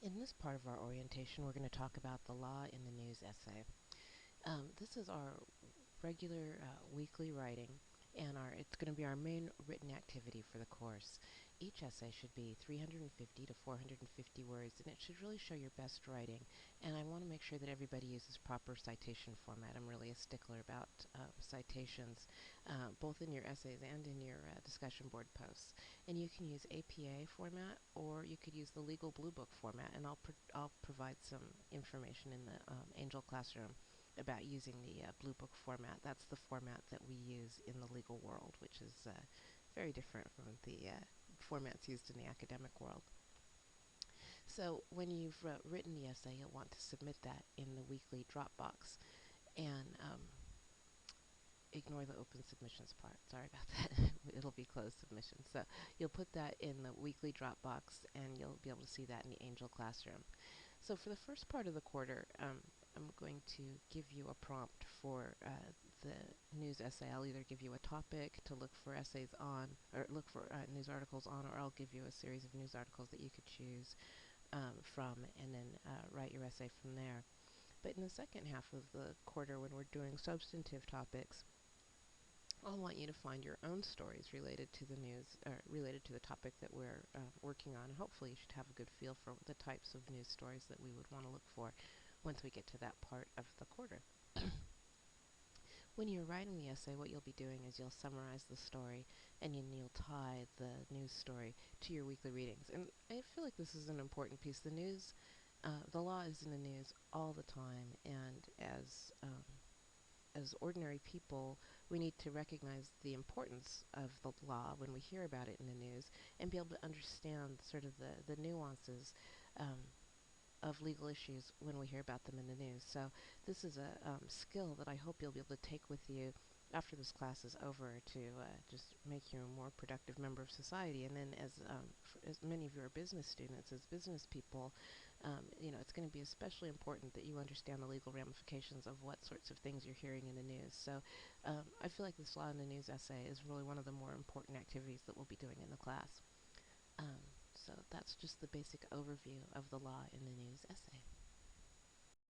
In this part of our orientation, we're going to talk about the law in the news essay. This is our regular weekly writing, and it's going to be our main written activity for the course. Each essay should be 350 to 450 words, and it should really show your best writing. And I want to make sure that everybody uses proper citation format. I'm really a stickler about citations, both in your essays and in your discussion board posts. And you can use APA format, or you could use the Legal Blue Book format, and I'll provide some information in the Angel Classroom about using the Blue Book format. That's the format that we use in the legal world, which is very different from the formats used in the academic world. So when you've written the essay, you'll want to submit that in the weekly Dropbox, and ignore the open submissions part. Sorry about that. It'll be closed submissions. So you'll put that in the weekly Dropbox, and you'll be able to see that in the Angel Classroom. So for the first part of the quarter, I'm going to give you a prompt for the news essay. I'll either give you a topic to look for essays on, or look for news articles on, or I'll give you a series of news articles that you could choose from, and then write your essay from there. But in the second half of the quarter, when we're doing substantive topics, I'll want you to find your own stories related to the news, or related to the topic that we're working on. Hopefully you should have a good feel for the types of news stories that we would want to look for once we get to that part of the quarter. When you're writing the essay, what you'll be doing is you'll summarize the story, and you'll tie the news story to your weekly readings. And I feel like this is an important piece. The law is in the news all the time, and as ordinary people, we need to recognize the importance of the law when we hear about it in the news, and be able to understand sort of the nuances um, of legal issues when we hear about them in the news. So this is a skill that I hope you'll be able to take with you after this class is over to just make you a more productive member of society. And then as many of you are business students, as business people, it's going to be especially important that you understand the legal ramifications of what sorts of things you're hearing in the news. So I feel like this Law in the News essay is really one of the more important activities that we'll be doing in the class. So that's just the basic overview of the law in the news essay.